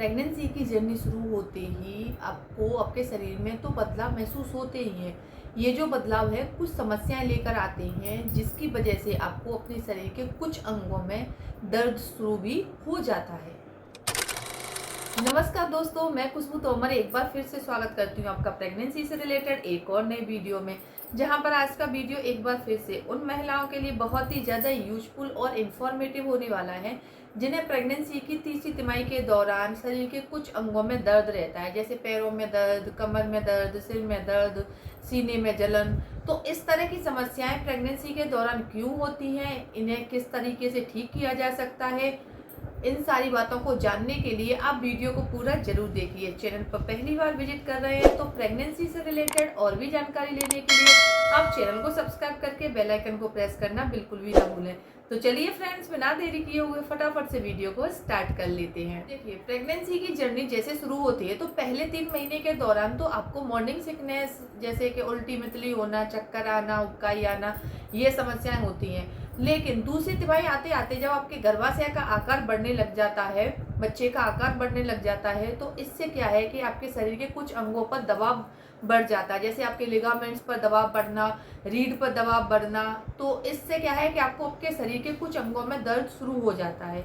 Pregnancy की journey शुरू होते ही आपको आपके शरीर में तो बदलाव महसूस होते ही हैं। ये जो बदलाव है कुछ समस्याएं लेकर आते हैं, जिसकी वजह से आपको अपने शरीर के कुछ अंगों में दर्द शुरू भी हो जाता है। नमस्कार दोस्तों, मैं खुशबू तोमर एक बार फिर से स्वागत करती हूँ आपका प्रेगनेंसी से रिलेटेड एक और नए वीडियो में। जहाँ पर आज का वीडियो एक बार फिर से उन महिलाओं के लिए बहुत ही ज़्यादा यूजफुल और इन्फॉर्मेटिव होने वाला है जिन्हें प्रेगनेंसी की तीसरी तिमाही के दौरान शरीर के कुछ अंगों में दर्द रहता है, जैसे पैरों में दर्द, कमर में दर्द, सिर में दर्द, सीने में जलन। तो इस तरह की समस्याएं प्रेगनेंसी के दौरान क्यों होती हैं, इन्हें किस तरीके से ठीक किया जा सकता है, इन सारी बातों को जानने के लिए आप वीडियो को पूरा जरूर देखिए। चैनल पर पहली बार विजिट कर रहे हैं तो प्रेगनेंसी से रिलेटेड और भी जानकारी लेने के लिए आप चैनल को सब्सक्राइब करके बेल आइकन को प्रेस करना बिल्कुल भी ना भूलें। तो चलिए फ्रेंड्स, बिना देरी किए हुए फटाफट से वीडियो को स्टार्ट कर लेते हैं। देखिए, प्रेगनेंसी की जर्नी जैसे शुरू होती है तो पहले 3 महीने के दौरान तो आपको मॉर्निंग सिकनेस जैसे कि उल्टी मितली होना, चक्कर आना, उबकाई आना, ये समस्याएं होती हैं। लेकिन दूसरी तिमाही आते आते जब आपके गर्भाशय का आकार बढ़ने लग जाता है, बच्चे का आकार बढ़ने लग जाता है, तो इससे क्या है कि आपके शरीर के कुछ अंगों पर दबाव बढ़ जाता है, जैसे आपके लिगामेंट्स पर दबाव बढ़ना, रीढ़ पर दबाव बढ़ना। तो इससे क्या है कि आपको आपके शरीर के कुछ अंगों में दर्द शुरू हो जाता है।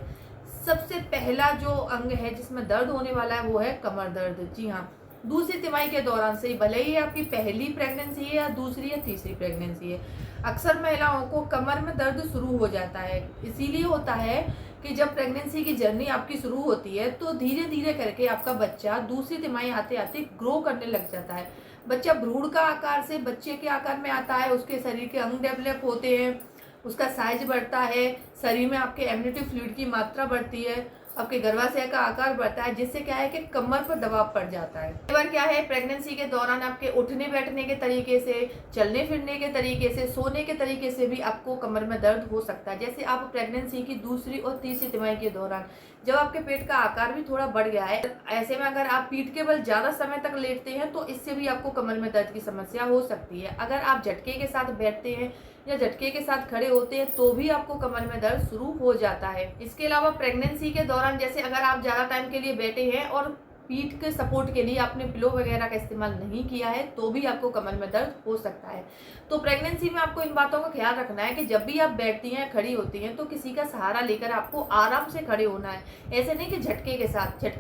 सबसे पहला जो अंग है जिसमें दर्द होने वाला है वो है कमर दर्द। जी हाँ, दूसरी तिमाही के दौरान से, भले ही आपकी पहली प्रेगनेंसी है या दूसरी या तीसरी प्रेगनेंसी है, अक्सर महिलाओं को कमर में दर्द शुरू हो जाता है। इसीलिए होता है कि जब प्रेगनेंसी की जर्नी आपकी शुरू होती है तो धीरे धीरे करके आपका बच्चा दूसरी तिमाही आते आते ग्रो करने लग जाता है। बच्चा भ्रूण का आकार से बच्चे के आकार में आता है, उसके शरीर के अंग डेवलप होते हैं, उसका साइज बढ़ता है, शरीर में आपके एमनिटिव फ्लूइड की मात्रा बढ़ती है, आपके गर्भाशय का आकार बढ़ता है, जिससे क्या है कि कमर पर दबाव पड़ जाता है। कई बार क्या है, प्रेगनेंसी के दौरान आपके उठने बैठने के तरीके से, चलने फिरने के तरीके से, सोने के तरीके से भी आपको कमर में दर्द हो सकता है। जैसे आप प्रेगनेंसी की दूसरी और तीसरी तिमाही के दौरान जब आपके पेट का आकार भी थोड़ा बढ़ गया है, ऐसे में अगर आप पीठ के बल ज्यादा समय तक लेटते हैं तो इससे भी आपको कमर में दर्द की समस्या हो सकती है। अगर आप झटके के साथ बैठते हैं या झटके के साथ खड़े होते हैं तो भी आपको कमर में दर्द शुरू हो जाता है। इसके अलावा प्रेगनेंसी के दौरान जैसे अगर आप ज़्यादा टाइम के लिए बैठे हैं और पीठ के सपोर्ट के लिए आपने पिलो वगैरह का इस्तेमाल नहीं किया है तो भी आपको कमर में दर्द हो सकता है। तो प्रेगनेंसी में आपको इन बातों का ख्याल रखना है कि जब भी आप बैठती हैं, खड़ी होती हैं, तो किसी का सहारा लेकर आपको आराम से खड़े होना है। ऐसे नहीं कि झटके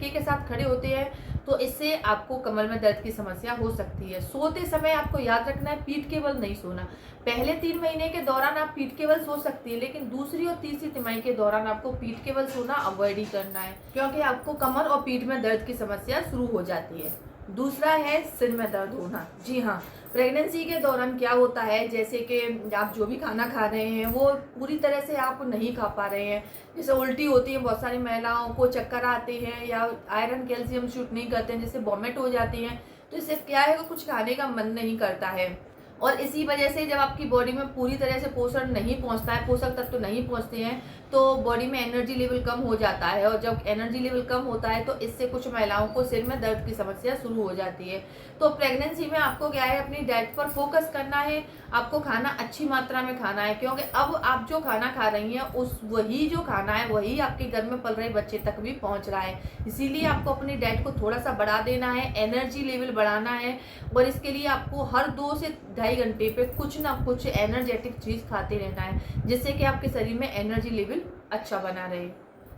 के साथ खड़े होते हैं तो इससे आपको कमर में दर्द की समस्या हो सकती है। सोते समय आपको याद रखना है पीठ के बल नहीं सोना। पहले 3 महीने के दौरान आप पीठ के बल सो सकती है, लेकिन दूसरी और तीसरी तिमाही के दौरान आपको पीठ के बल सोना अवॉइड ही करना है, क्योंकि आपको कमर और पीठ में दर्द की समस्या शुरू हो जाती है। दूसरा है सिर में दर्द होना। जी हाँ, प्रेगनेंसी के दौरान क्या होता है, जैसे कि आप जो भी खाना खा रहे हैं वो पूरी तरह से आप नहीं खा पा रहे हैं, जैसे उल्टी होती है, बहुत सारी महिलाओं को चक्कर आते हैं या आयरन कैल्शियम शूट नहीं करते हैं, जैसे वॉमिट हो जाती हैं, तो इससे क्या है कि कुछ खाने का मन नहीं करता है। और इसी वजह से जब आपकी बॉडी में पूरी तरह से पोषण नहीं पहुंचता है, पोषक तत्व तो नहीं पहुंचते हैं, तो बॉडी में एनर्जी लेवल कम हो जाता है। और जब एनर्जी लेवल कम होता है तो इससे कुछ महिलाओं को सिर में दर्द की समस्या शुरू हो जाती है। तो प्रेगनेंसी में आपको क्या है, अपनी डाइट पर फोकस करना है, आपको खाना अच्छी मात्रा में खाना है, क्योंकि अब आप जो खाना खा रही हैं वही जो खाना है वही आपके घर में पल रहे बच्चे तक भी पहुंच रहा है। इसीलिए आपको अपनी डाइट को थोड़ा सा बढ़ा देना है, एनर्जी लेवल बढ़ाना है, और इसके लिए आपको हर 2 से 2.5 घंटे पे कुछ ना कुछ एनर्जेटिक चीज खाते रहना है, जिससे कि आपके शरीर में एनर्जी लेवल अच्छा बना रहे।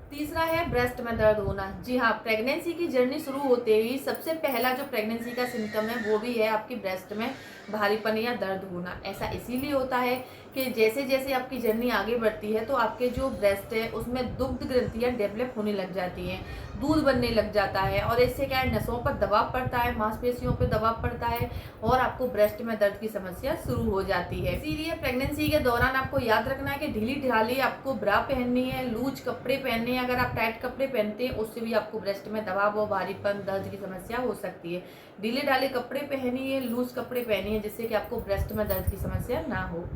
तीसरा है ब्रेस्ट में दर्द होना। जी हाँ, प्रेगनेंसी की जर्नी शुरू होते ही सबसे पहला जो प्रेगनेंसी का सिम्टम है वो भी है आपकी ब्रेस्ट में भारीपन या दर्द होना। ऐसा इसीलिए होता है कि जैसे जैसे आपकी जर्नी आगे बढ़ती है तो आपके जो ब्रेस्ट है उसमें दुग्ध ग्रंथियाँ डेवलप होने लग जाती हैं, दूध बनने लग जाता है, और इससे क्या है, नसों पर दबाव पड़ता है, मांसपेशियों पर दबाव पड़ता है और आपको ब्रेस्ट में दर्द की समस्या शुरू हो जाती है। इसीलिए प्रेगनेंसी के दौरान आपको याद रखना है कि ढीली ढाली आपको ब्रा पहननी है, लूज कपड़े पहनने हैं। अगर आप टाइट कपड़े पहनते हैं उससे भी आपको ब्रेस्ट में दबाव और भारीपन, दर्द की समस्या हो सकती है। ढीले ढाले कपड़े पहनिए, लूज कपड़े पहनिए, जिससे कि आपको ब्रेस्ट में दर्द की समस्या ना हो।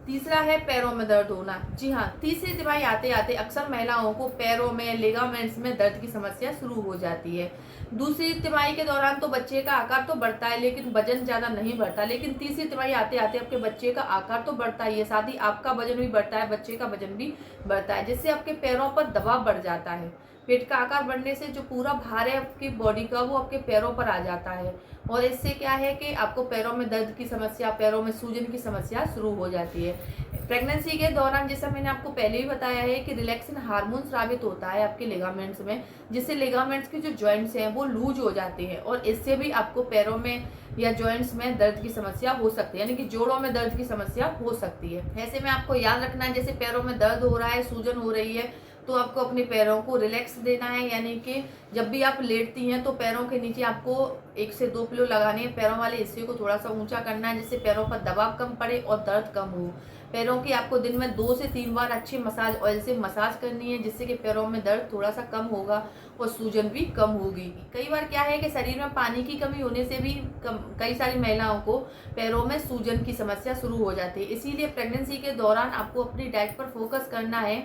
तीसरा है पैरों में दर्द होना। जी हाँ, तीसरी तिमाही आते आते अक्सर महिलाओं को पैरों में, लिगामेंट्स में दर्द की समस्या शुरू हो जाती है। दूसरी तिमाही के दौरान तो बच्चे का आकार तो बढ़ता है लेकिन वजन ज्यादा नहीं बढ़ता, लेकिन तीसरी तिमाही आते आते आपके बच्चे का आकार तो बढ़ता ही है, साथ ही आपका वजन भी बढ़ता है, बच्चे का वजन भी बढ़ता है, जिससे आपके पैरों पर दबाव बढ़ जाता है। पेट का आकार बढ़ने से जो पूरा भार है आपकी बॉडी का वो आपके पैरों पर आ जाता है, और इससे क्या है कि आपको पैरों में दर्द की समस्या, पैरों में सूजन की समस्या शुरू हो जाती है। प्रेगनेंसी के दौरान जैसा मैंने आपको पहले भी बताया है कि रिलैक्सिन हार्मोन स्रावित होता है आपके लिगामेंट्स में, जिससे लिगामेंट्स के जो जॉइंट्स हैं वो लूज हो जाते हैं, और इससे भी आपको पैरों में या जॉइंट्स में दर्द की समस्या हो सकती है, यानी कि जोड़ों में दर्द की समस्या हो सकती है। ऐसे में आपको याद रखना है, जैसे पैरों में दर्द हो रहा है, सूजन हो रही है, तो आपको अपने पैरों को रिलैक्स देना है, यानी कि जब भी आप लेटती हैं तो पैरों के नीचे आपको 1 से 2 पिलो लगाने हैं। पैरों वाले हिस्से को थोड़ा सा ऊंचा करना है, जिससे पैरों पर दबाव कम पड़े और दर्द कम हो। पैरों की आपको दिन में 2 से 3 बार अच्छे मसाज ऑयल से मसाज करनी है, जिससे कि पैरों में दर्द थोड़ा सा कम होगा और सूजन भी कम होगी। कई बार क्या है कि शरीर में पानी की कमी होने से भी कई सारी महिलाओं को पैरों में सूजन की समस्या शुरू हो जाती है। इसीलिए प्रेगनेंसी के दौरान आपको अपनी डाइट पर फोकस करना है,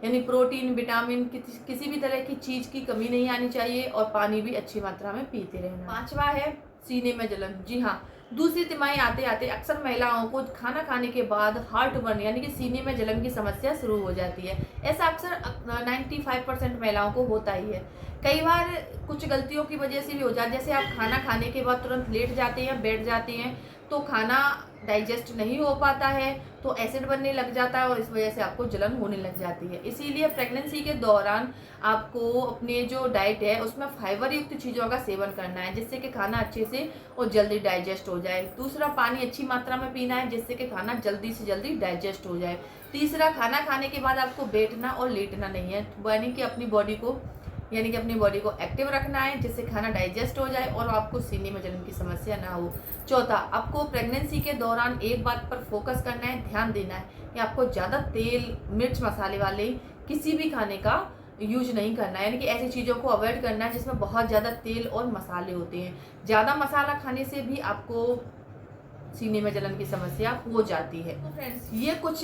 यानी प्रोटीन, विटामिन, किसी भी तरह की चीज की कमी नहीं आनी चाहिए, और पानी भी अच्छी मात्रा में पीते रहना। 5वां है सीने में जलन। जी हाँ, दूसरी तिमाही आते आते अक्सर महिलाओं को खाना खाने के बाद हार्ट बर्न यानी कि सीने में जलन की समस्या शुरू हो जाती है। ऐसा अक्सर 95% महिलाओं को होता ही है। कई बार कुछ गलतियों की वजह से भी हो जाता है, जैसे आप खाना खाने के बाद तुरंत लेट जाते हैं, बैठ जाते हैं, तो खाना डाइजेस्ट नहीं हो पाता है, तो एसिड बनने लग जाता है, और इस वजह से आपको जलन होने लग जाती है। इसीलिए प्रेगनेंसी के दौरान आपको अपने जो डाइट है उसमें फाइबर युक्त चीज़ों का सेवन करना है, जिससे कि खाना अच्छे से और जल्दी डाइजेस्ट हो जाए। दूसरा, पानी अच्छी मात्रा में पीना है, जिससे कि खाना जल्दी से जल्दी डाइजेस्ट हो जाए। तीसरा, खाना खाने के बाद आपको बैठना और लेटना नहीं है, यानी कि अपनी बॉडी को एक्टिव रखना है, जिससे खाना डाइजेस्ट हो जाए और आपको सीने में जलन की समस्या ना हो। चौथा, आपको प्रेगनेंसी के दौरान एक बात पर फोकस करना है, ध्यान देना है कि आपको ज़्यादा तेल, मिर्च, मसाले वाले किसी भी खाने का यूज नहीं करना है, यानी कि ऐसी चीज़ों को अवॉइड करना है जिसमें बहुत ज़्यादा तेल और मसाले होते हैं। ज़्यादा मसाला खाने से भी आपको सीने में जलन की समस्या हो जाती है। तो फ्रेंड्स, ये कुछ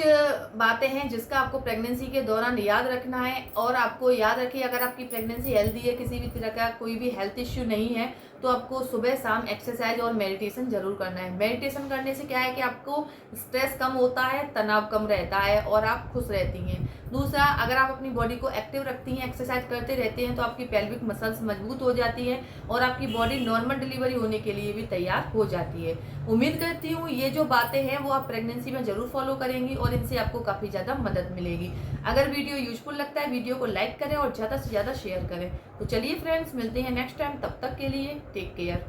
बातें हैं जिसका आपको प्रेगनेंसी के दौरान याद रखना है, और आपको याद रखिए, अगर आपकी प्रेगनेंसी हेल्दी है, किसी भी तरह का कोई भी हेल्थ इश्यू नहीं है, तो आपको सुबह शाम एक्सरसाइज और मेडिटेशन जरूर करना है। मेडिटेशन करने से क्या है कि आपको स्ट्रेस कम होता है, तनाव कम रहता है, और आप खुश रहती हैं। दूसरा, अगर आप अपनी बॉडी को एक्टिव रखती हैं, एक्सरसाइज करते रहते हैं, तो आपकी पेल्विक मसल्स मजबूत हो जाती है, और आपकी बॉडी नॉर्मल डिलीवरी होने के लिए भी तैयार हो जाती है। उम्मीद करती हूँ ये जो बातें हैं वो आप प्रेगनेंसी में जरूर फॉलो करेंगी, और इनसे आपको काफ़ी ज़्यादा मदद मिलेगी। अगर वीडियो यूजफुल लगता है, वीडियो को लाइक करें और ज़्यादा से ज़्यादा शेयर करें। तो चलिए फ्रेंड्स, मिलते हैं नेक्स्ट टाइम, तब तक के लिए टेक केयर।